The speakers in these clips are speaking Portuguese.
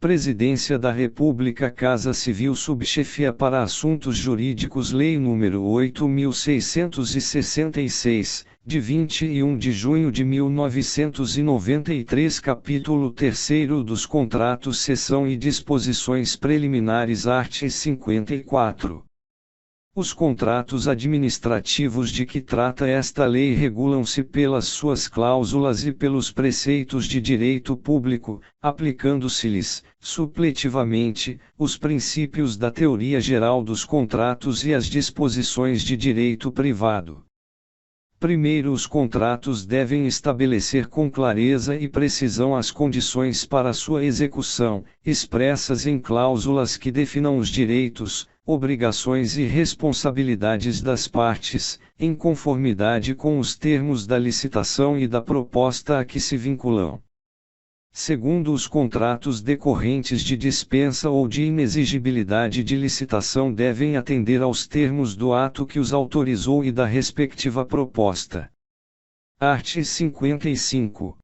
Presidência da República, Casa Civil, Subchefia para Assuntos Jurídicos, Lei nº 8.666, de 21 de junho de 1993, Capítulo 3 dos Contratos, Seção e Disposições Preliminares, art. 54. Os contratos administrativos de que trata esta lei regulam-se pelas suas cláusulas e pelos preceitos de direito público, aplicando-se-lhes, supletivamente, os princípios da teoria geral dos contratos e as disposições de direito privado. Primeiro, os contratos devem estabelecer com clareza e precisão as condições para sua execução, expressas em cláusulas que definam os direitos, obrigações e responsabilidades das partes, em conformidade com os termos da licitação e da proposta a que se vinculam. Segundo, os contratos decorrentes de dispensa ou de inexigibilidade de licitação devem atender aos termos do ato que os autorizou e da respectiva proposta. Art. 55.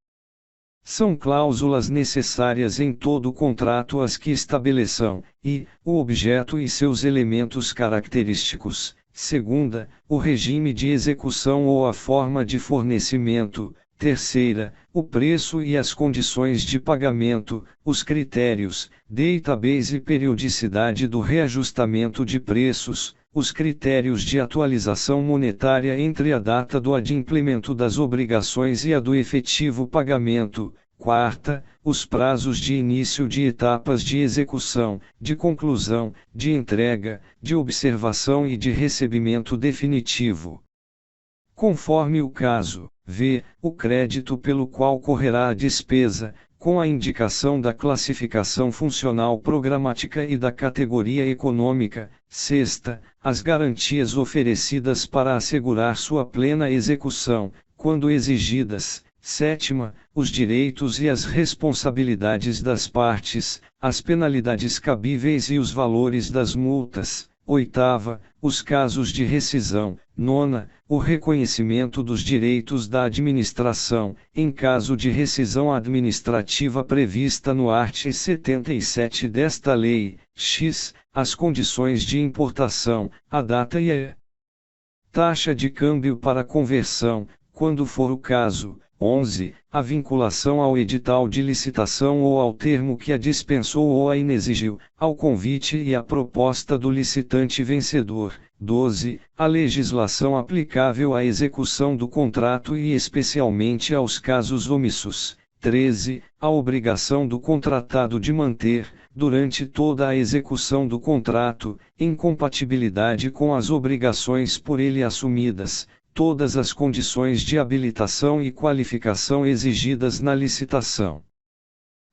São cláusulas necessárias em todo contrato as que estabeleçam, o objeto e seus elementos característicos. Segunda, o regime de execução ou a forma de fornecimento. Terceira, o preço e as condições de pagamento, os critérios, database e periodicidade do reajustamento de preços, os critérios de atualização monetária entre a data do adimplemento das obrigações e a do efetivo pagamento. Quarta, os prazos de início de etapas de execução, de conclusão, de entrega, de observação e de recebimento definitivo. Conforme o caso, v. o crédito pelo qual correrá a despesa, com a indicação da classificação funcional programática e da categoria econômica. Sexta, as garantias oferecidas para assegurar sua plena execução, quando exigidas. Sétima, os direitos e as responsabilidades das partes, as penalidades cabíveis e os valores das multas. Oitava, os casos de rescisão. Nona, o reconhecimento dos direitos da administração, em caso de rescisão administrativa prevista no art. 77 desta lei. X, as condições de importação, a data e a taxa de câmbio para conversão, quando for o caso. 11. A vinculação ao edital de licitação ou ao termo que a dispensou ou a inexigiu, ao convite e à proposta do licitante vencedor. 12. A legislação aplicável à execução do contrato e especialmente aos casos omissos. 13. A obrigação do contratado de manter, durante toda a execução do contrato, em compatibilidade com as obrigações por ele assumidas, todas as condições de habilitação e qualificação exigidas na licitação.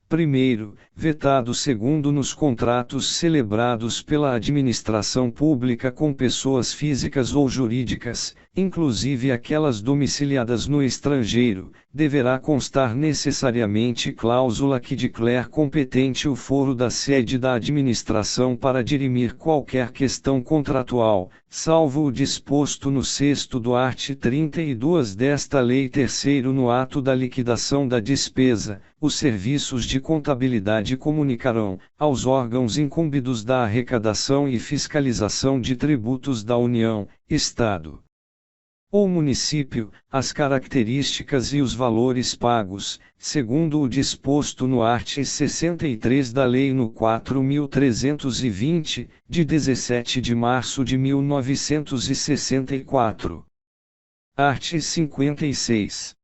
Primeiro, vetado. Segundo, nos contratos celebrados pela administração pública com pessoas físicas ou jurídicas, inclusive aquelas domiciliadas no estrangeiro, deverá constar necessariamente cláusula que declare competente o foro da sede da administração para dirimir qualquer questão contratual, salvo o disposto no 6º do art. 32 desta lei. Terceiro, no ato da liquidação da despesa, os serviços de contabilidade comunicarão, aos órgãos incumbidos da arrecadação e fiscalização de tributos da União, Estado ou município, as características e os valores pagos, segundo o disposto no art. 63 da Lei nº 4.320, de 17 de março de 1964. Art. 56.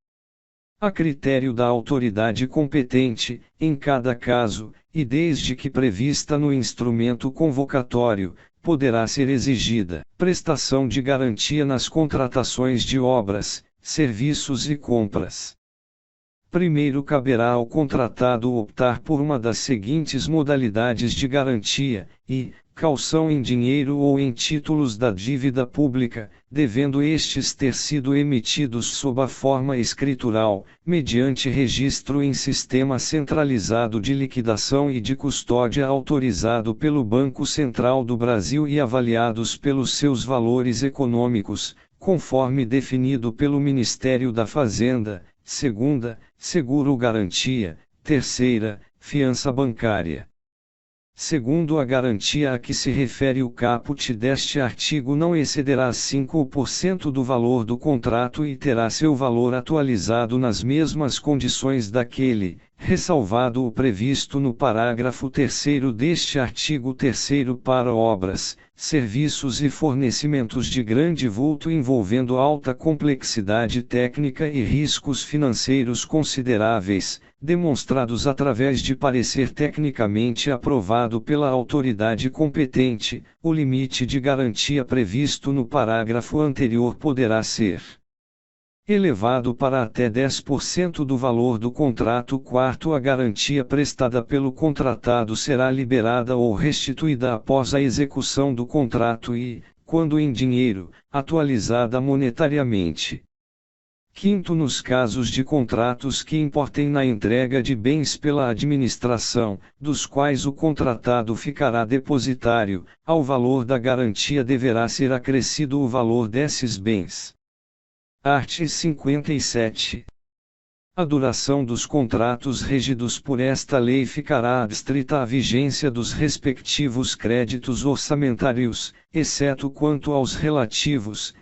A critério da autoridade competente, em cada caso, e desde que prevista no instrumento convocatório, poderá ser exigida prestação de garantia nas contratações de obras, serviços e compras. Primeiro, caberá ao contratado optar por uma das seguintes modalidades de garantia: caução em dinheiro ou em títulos da dívida pública, devendo estes ter sido emitidos sob a forma escritural, mediante registro em sistema centralizado de liquidação e de custódia autorizado pelo Banco Central do Brasil e avaliados pelos seus valores econômicos, conforme definido pelo Ministério da Fazenda. Segunda, seguro-garantia. Terceira, fiança bancária. Segundo a garantia a que se refere o caput deste artigo, não excederá 5% do valor do contrato e terá seu valor atualizado nas mesmas condições daquele, ressalvado o previsto no parágrafo 3º deste artigo 3º para obras, serviços e fornecimentos de grande vulto envolvendo alta complexidade técnica e riscos financeiros consideráveis, demonstrados através de parecer tecnicamente aprovado pela autoridade competente. O limite de garantia previsto no parágrafo anterior poderá ser elevado para até 10% do valor do contrato. Quarto, a garantia prestada pelo contratado será liberada ou restituída após a execução do contrato e, quando em dinheiro, atualizada monetariamente. Quinto, nos casos de contratos que importem na entrega de bens pela administração, dos quais o contratado ficará depositário, ao valor da garantia deverá ser acrescido o valor desses bens. Art. 57. A duração dos contratos regidos por esta lei ficará adstrita à vigência dos respectivos créditos orçamentários, exceto quanto aos relativos,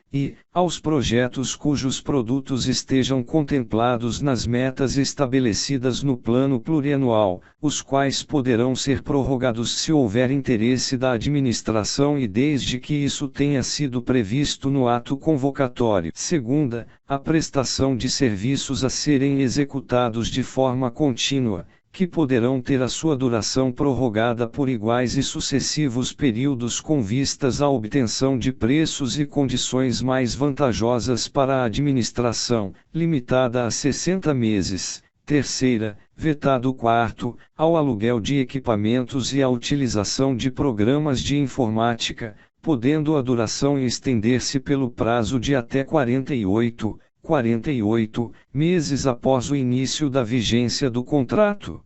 aos projetos cujos produtos estejam contemplados nas metas estabelecidas no plano plurianual, os quais poderão ser prorrogados se houver interesse da administração e desde que isso tenha sido previsto no ato convocatório. Segunda, a prestação de serviços a serem executados de forma contínua, que poderão ter a sua duração prorrogada por iguais e sucessivos períodos com vistas à obtenção de preços e condições mais vantajosas para a administração, limitada a 60 meses. Terceira, vetado quarto, ao aluguel de equipamentos e à utilização de programas de informática, podendo a duração estender-se pelo prazo de até 48 meses após o início da vigência do contrato.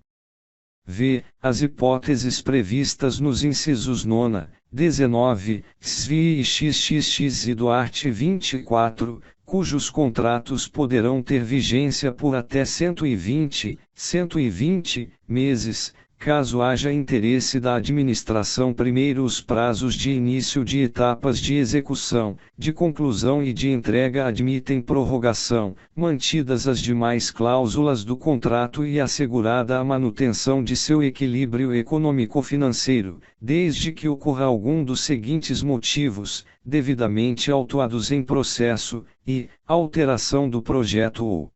V. As hipóteses previstas nos incisos 9, 19, SVI e XXX e do art. 24, cujos contratos poderão ter vigência por até 120 meses, caso haja interesse da administração. Primeiro, os prazos de início de etapas de execução, de conclusão e de entrega admitem prorrogação, mantidas as demais cláusulas do contrato e assegurada a manutenção de seu equilíbrio econômico-financeiro, desde que ocorra algum dos seguintes motivos, devidamente autuados em processo, alteração do projeto ou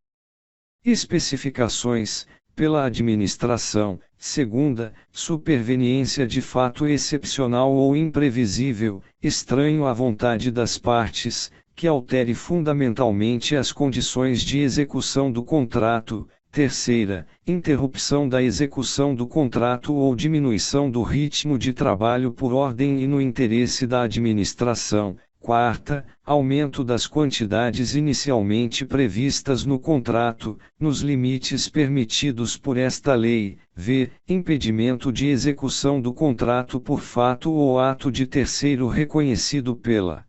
especificações, pela administração. Segunda, superveniência de fato excepcional ou imprevisível, estranho à vontade das partes, que altere fundamentalmente as condições de execução do contrato. Terceira, interrupção da execução do contrato ou diminuição do ritmo de trabalho por ordem e no interesse da administração. Quarta, aumento das quantidades inicialmente previstas no contrato, nos limites permitidos por esta lei. V. Impedimento de execução do contrato por fato ou ato de terceiro reconhecido pela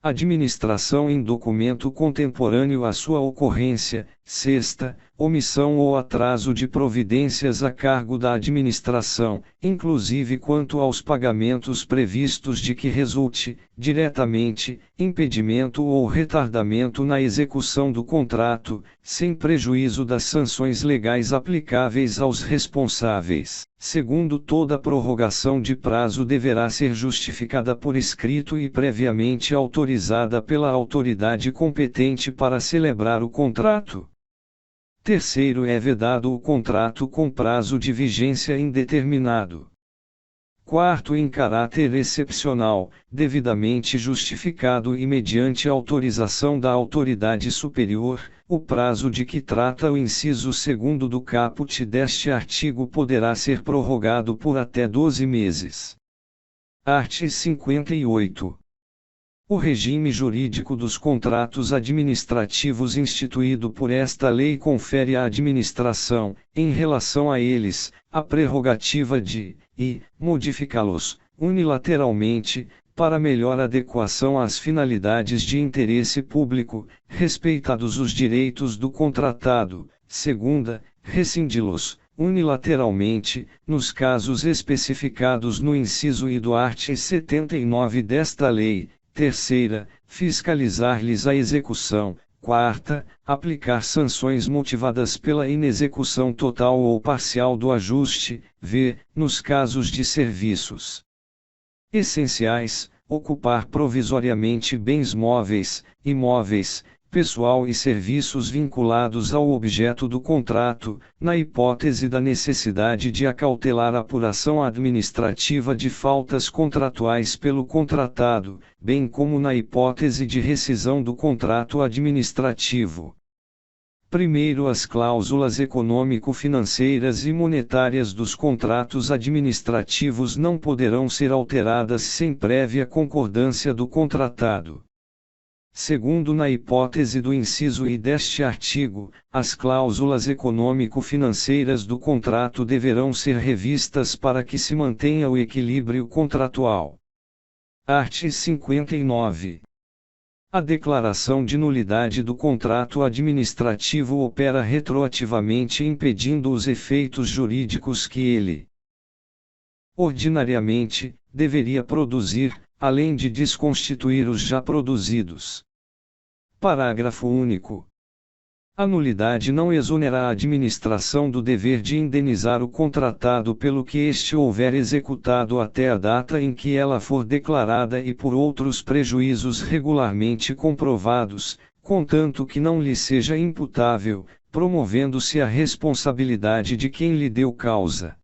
administração em documento contemporâneo à sua ocorrência. Sexta, omissão ou atraso de providências a cargo da administração, inclusive quanto aos pagamentos previstos de que resulte, diretamente, impedimento ou retardamento na execução do contrato, sem prejuízo das sanções legais aplicáveis aos responsáveis. Segundo, toda prorrogação de prazo deverá ser justificada por escrito e previamente autorizada pela autoridade competente para celebrar o contrato. Terceiro, é vedado o contrato com prazo de vigência indeterminado. Quarto, em caráter excepcional, devidamente justificado e mediante autorização da autoridade superior, o prazo de que trata o inciso 2º do caput deste artigo poderá ser prorrogado por até 12 meses. Art. 58. O regime jurídico dos contratos administrativos instituído por esta lei confere à administração, em relação a eles, a prerrogativa de modificá-los, unilateralmente, para melhor adequação às finalidades de interesse público, respeitados os direitos do contratado. Segunda, rescindi-los, unilateralmente, nos casos especificados no inciso I do art. 79 desta lei. Terceira, fiscalizar-lhes a execução. Quarta, aplicar sanções motivadas pela inexecução total ou parcial do ajuste, v. nos casos de serviços essenciais, ocupar provisoriamente bens móveis, imóveis, pessoal e serviços vinculados ao objeto do contrato, na hipótese da necessidade de acautelar a apuração administrativa de faltas contratuais pelo contratado, bem como na hipótese de rescisão do contrato administrativo. Primeiro, as cláusulas econômico-financeiras e monetárias dos contratos administrativos não poderão ser alteradas sem prévia concordância do contratado. Segundo, na hipótese do inciso I deste artigo, as cláusulas econômico-financeiras do contrato deverão ser revistas para que se mantenha o equilíbrio contratual. Art. 59. A declaração de nulidade do contrato administrativo opera retroativamente, impedindo os efeitos jurídicos que ele ordinariamente deveria produzir, além de desconstituir os já produzidos. Parágrafo único. A nulidade não exonera a administração do dever de indenizar o contratado pelo que este houver executado até a data em que ela for declarada e por outros prejuízos regularmente comprovados, contanto que não lhe seja imputável, promovendo-se a responsabilidade de quem lhe deu causa.